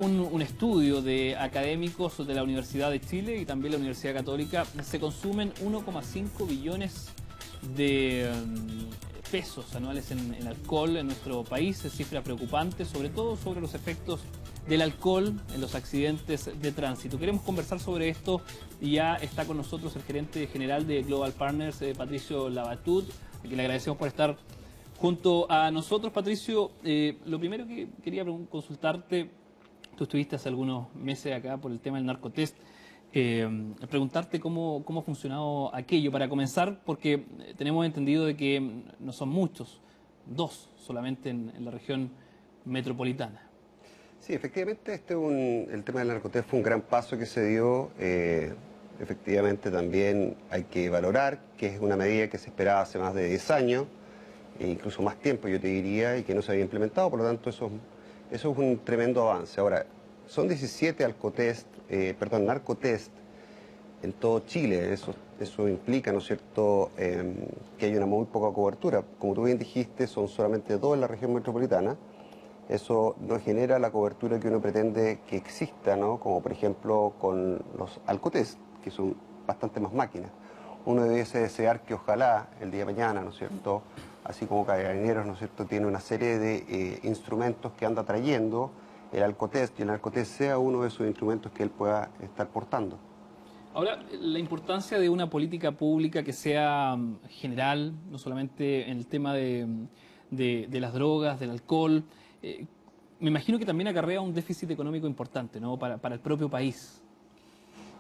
Un estudio de académicos de la Universidad de Chile y también la Universidad Católica. Se consumen 1,5 billones de pesos anuales en alcohol en nuestro país. Es cifra preocupante, sobre todo sobre los efectos del alcohol en los accidentes de tránsito. Queremos conversar sobre esto y ya está con nosotros el gerente general de Global Partners, Patricio Labatut, a quien le agradecemos por estar junto a nosotros. Patricio, lo primero que quería consultarte. Tú estuviste hace algunos meses acá por el tema del narcotest. Preguntarte cómo ha funcionado aquello, para comenzar, porque tenemos entendido de que no son muchos, 2 solamente en la región metropolitana. Sí, efectivamente el tema del narcotest fue un gran paso que se dio. Efectivamente también hay que valorar que es una medida que se esperaba hace más de 10 años, e incluso más tiempo yo te diría, y que no se había implementado, por lo tanto eso es un tremendo avance. Ahora, son 17 narcotest en todo Chile. Eso implica, ¿no es cierto?, que hay una muy poca cobertura. Como tú bien dijiste, son solamente 2 en la región metropolitana. Eso no genera la cobertura que uno pretende que exista, ¿no? Como por ejemplo con los alcotest, que son bastante más máquinas. Uno debiese desear que ojalá el día de mañana, ¿no es cierto?, así como Carabineros, ¿no es cierto?, tiene una serie de instrumentos que anda trayendo el alcotest, y el alcotest sea uno de esos instrumentos que él pueda estar portando. Ahora, la importancia de una política pública que sea general, no solamente en el tema de las drogas, del alcohol. Me imagino que también acarrea un déficit económico importante, ¿no?, para el propio país.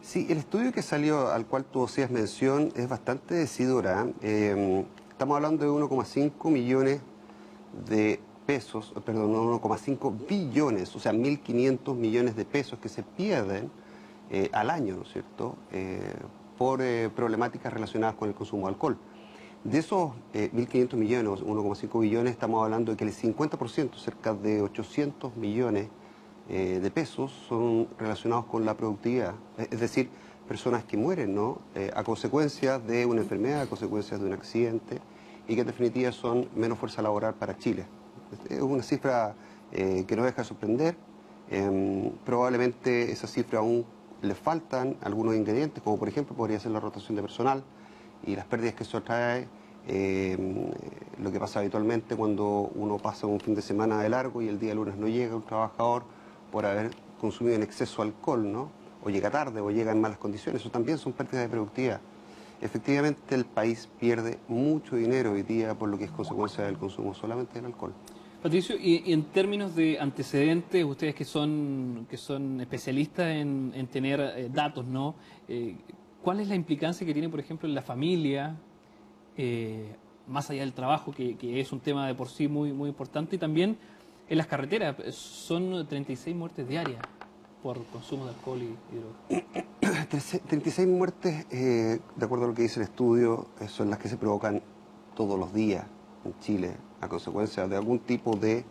Sí, el estudio que salió, al cual tú hacías mención, es bastante decidora. Estamos hablando de 1,5 millones de pesos, perdón, 1,5 billones, o sea, 1.500 millones de pesos que se pierden al año, ¿no es cierto?, por problemáticas relacionadas con el consumo de alcohol. De esos 1.500 millones, 1,5 billones, estamos hablando de que el 50%, cerca de 800 millones de pesos, son relacionados con la productividad. Es decir, personas que mueren, ¿no?, a consecuencia de una enfermedad, a consecuencia de un accidente, y que en definitiva son menos fuerza laboral para Chile. Es una cifra que no deja de sorprender. Probablemente esa cifra aún le faltan algunos ingredientes, como por ejemplo podría ser la rotación de personal y las pérdidas que eso trae. Lo que pasa habitualmente cuando uno pasa un fin de semana de largo y el día lunes no llega un trabajador por haber consumido en exceso alcohol, ¿no?, o llega tarde o llega en malas condiciones. Eso también son pérdidas de productividad. Efectivamente, el país pierde mucho dinero hoy día por lo que es consecuencia del consumo solamente del alcohol. Patricio, y en términos de antecedentes, ustedes que son especialistas en tener datos, ¿no? ¿Cuál es la implicancia que tiene, por ejemplo, en la familia, más allá del trabajo, que es un tema de por sí muy importante, y también en las carreteras? Son 36 muertes diarias por consumo de alcohol y drogas. 36 muertes, de acuerdo a lo que dice el estudio, son las que se provocan todos los días en Chile a consecuencia de algún tipo de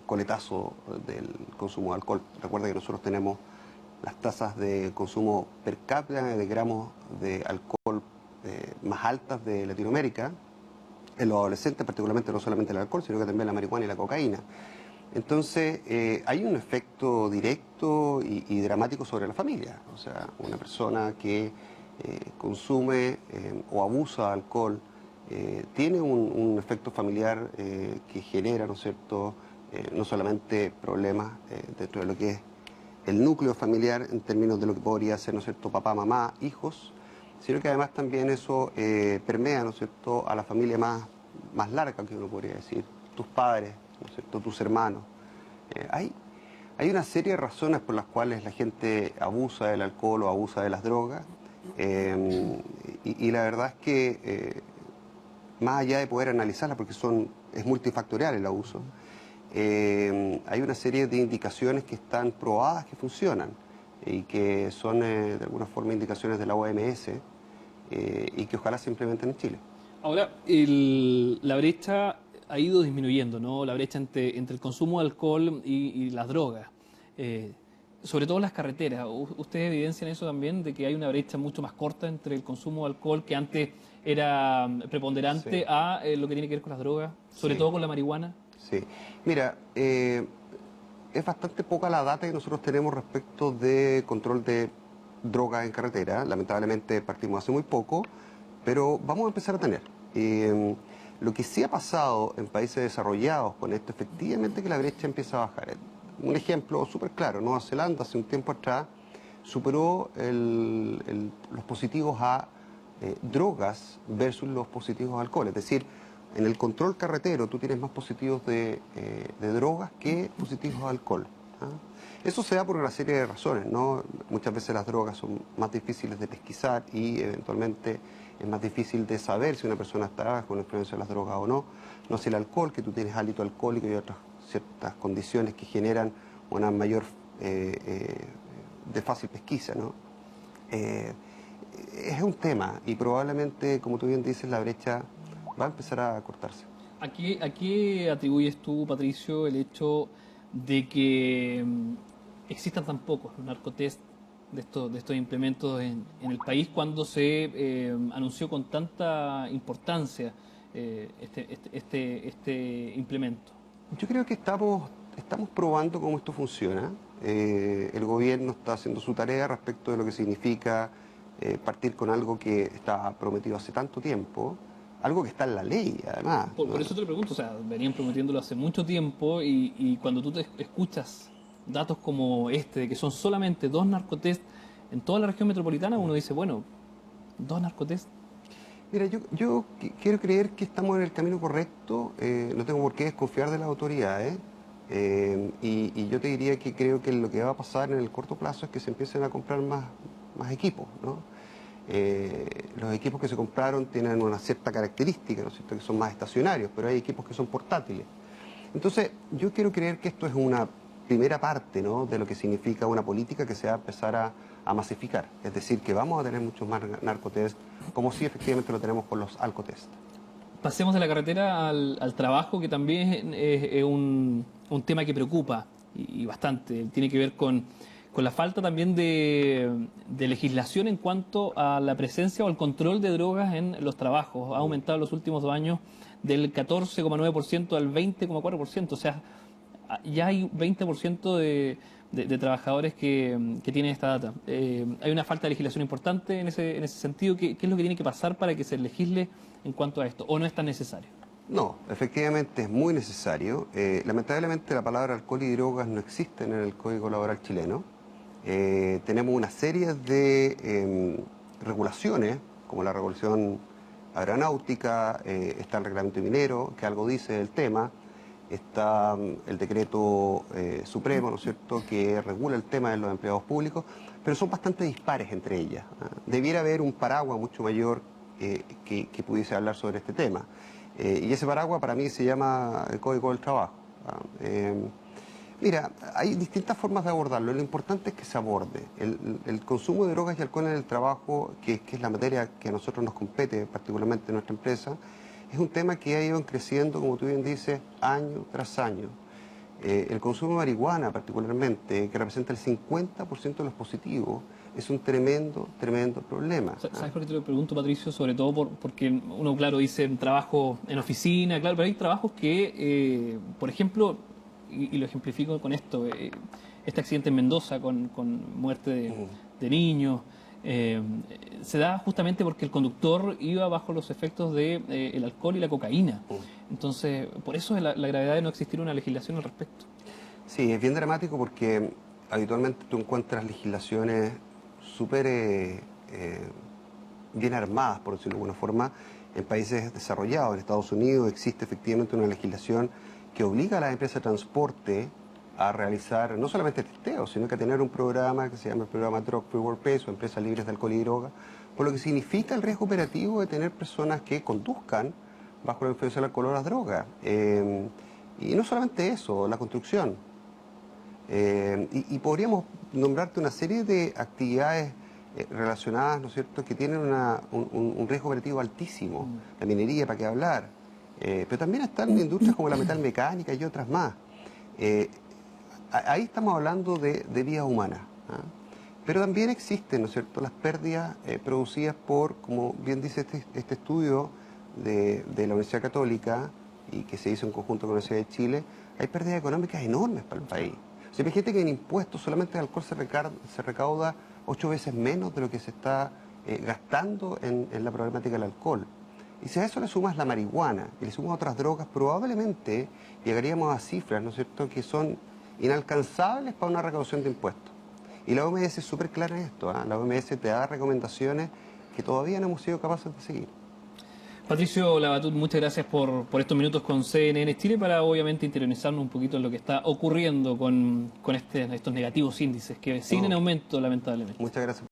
coletazo del consumo de alcohol. Recuerda que nosotros tenemos las tasas de consumo per cápita de gramos de alcohol más altas de Latinoamérica, en los adolescentes particularmente, no solamente el alcohol, sino que también la marihuana y la cocaína. Entonces, hay un efecto directo y dramático sobre la familia. O sea, una persona que consume o abusa de alcohol tiene un efecto familiar que genera, ¿no es cierto?, no solamente problemas dentro de lo que es el núcleo familiar en términos de lo que podría ser, ¿no es cierto?, papá, mamá, hijos, sino que además también eso permea, ¿no es cierto?, a la familia más larga, que uno podría decir, tus padres, ¿no es cierto?, tus hermanos. Hay una serie de razones por las cuales la gente abusa del alcohol o abusa de las drogas, y la verdad es que más allá de poder analizarla, porque es multifactorial el abuso, hay una serie de indicaciones que están probadas que funcionan y que son de alguna forma indicaciones de la OMS, y que ojalá se implementen en Chile. Ahora, la brecha ha ido disminuyendo, ¿no? La brecha entre el consumo de alcohol y las drogas. Sobre todo en las carreteras. ¿Ustedes evidencian eso también, de que hay una brecha mucho más corta entre el consumo de alcohol, que antes era preponderante, Sí, a lo que tiene que ver con las drogas, sobre sí, todo con la marihuana? sí. Mira, es bastante poca la data que nosotros tenemos respecto de control de drogas en carretera. Lamentablemente partimos hace muy poco, pero vamos a empezar a tener. Lo que sí ha pasado en países desarrollados con esto, efectivamente que la brecha empieza a bajar. Un ejemplo súper claro, Nueva Zelanda hace un tiempo atrás superó los positivos a drogas versus los positivos a alcohol. Es decir, en el control carretero tú tienes más positivos de drogas que positivos a alcohol. ¿Ah? Eso se da por una serie de razones, ¿no? Muchas veces las drogas son más difíciles de pesquisar y eventualmente es más difícil de saber si una persona está con influencia de las drogas o no. No es el alcohol, que tú tienes hálito alcohólico y otras ciertas condiciones que generan una mayor de fácil pesquisa, ¿no? Es un tema y probablemente, como tú bien dices, la brecha va a empezar a cortarse. ¿A qué atribuyes tú, Patricio, el hecho de que existan tan pocos narcotest de estos implementos en el país cuando se anunció con tanta importancia este implemento? Yo creo que estamos probando cómo esto funciona. El gobierno está haciendo su tarea respecto de lo que significa partir con algo que está prometido hace tanto tiempo, algo que está en la ley, además. Por eso te lo pregunto, o sea, venían prometiéndolo hace mucho tiempo y cuando tú te escuchas datos como este, de que son solamente 2 narcotest en toda la región metropolitana, uno dice, bueno, 2 narcotest. Mira, yo quiero creer que estamos en el camino correcto, no tengo por qué desconfiar de las autoridades, y yo te diría que creo que lo que va a pasar en el corto plazo es que se empiecen a comprar más equipos, ¿no? Los equipos que se compraron tienen una cierta característica, ¿no es cierto?, que son más estacionarios, pero hay equipos que son portátiles. Entonces, yo quiero creer que esto es una primera parte, ¿no?, de lo que significa una política que se va a empezar a masificar. Es decir, que vamos a tener muchos más narcotest, como si efectivamente lo tenemos con los alcotest. Pasemos de la carretera al trabajo, que también es un tema que preocupa y bastante. Tiene que ver con la falta también de legislación en cuanto a la presencia o el control de drogas en los trabajos. Ha aumentado en los últimos 2 años del 14,9% al 20,4%. O sea, ya hay 20% de trabajadores que tienen esta data. Hay una falta de legislación importante en ese sentido. ¿Qué es lo que tiene que pasar para que se legisle en cuanto a esto? ¿O no es tan necesario? No, efectivamente es muy necesario. Lamentablemente la palabra alcohol y drogas no existen en el Código Laboral chileno. Tenemos una serie de regulaciones, como la regulación aeronáutica, está el reglamento minero, que algo dice del tema, está el decreto supremo, ¿no es cierto?, que regula el tema de los empleados públicos, pero son bastante dispares entre ellas. Debiera haber un paraguas mucho mayor que pudiese hablar sobre este tema. Y ese paraguas para mí se llama el Código del Trabajo. Mira, hay distintas formas de abordarlo. Lo importante es que se aborde. El consumo de drogas y alcohol en el trabajo, que es la materia que a nosotros nos compete, particularmente en nuestra empresa, es un tema que ha ido creciendo, como tú bien dices, año tras año. El consumo de marihuana, particularmente, que representa el 50% de los positivos, es un tremendo problema. ¿Sabes por qué te lo pregunto, Patricio? Sobre todo porque uno, claro, dice trabajo en oficina, claro, pero hay trabajos que, por ejemplo, y lo ejemplifico con esto, este accidente en Mendoza con muerte de niños, se da justamente porque el conductor iba bajo los efectos del alcohol y la cocaína. Entonces, por eso es la gravedad de no existir una legislación al respecto. Sí, es bien dramático porque habitualmente tú encuentras legislaciones súper bien armadas, por decirlo de alguna forma, en países desarrollados. En Estados Unidos existe efectivamente una legislación que obliga a las empresas de transporte a realizar no solamente testeo, sino que a tener un programa que se llama el programa Drug Free Workplace o Empresas Libres de Alcohol y Droga, por lo que significa el riesgo operativo de tener personas que conduzcan bajo la influencia del alcohol o las drogas. Y no solamente eso, la construcción. Y podríamos nombrarte una serie de actividades relacionadas, ¿no es cierto?, que tienen un riesgo operativo altísimo. La minería, ¿para qué hablar? Pero también están industrias como la metalmecánica y otras más. Ahí estamos hablando de vidas humanas. Pero también existen, ¿no es cierto?, las pérdidas producidas por, como bien dice este estudio de la Universidad Católica y que se hizo en conjunto con la Universidad de Chile, hay pérdidas económicas enormes para el país. O sea, imagínate que en impuestos solamente el alcohol se recauda 8 veces menos de lo que se está gastando en la problemática del alcohol. Y si a eso le sumas la marihuana y le sumas otras drogas, probablemente llegaríamos a cifras, ¿no es cierto?, que son inalcanzables para una recaudación de impuestos. Y la OMS es súper clara en esto, ¿eh? La OMS te da recomendaciones que todavía no hemos sido capaces de seguir. Patricio Labatut, muchas gracias por estos minutos con CNN Chile para obviamente interiorizarnos un poquito en lo que está ocurriendo con estos negativos índices que siguen en aumento lamentablemente. Muchas gracias.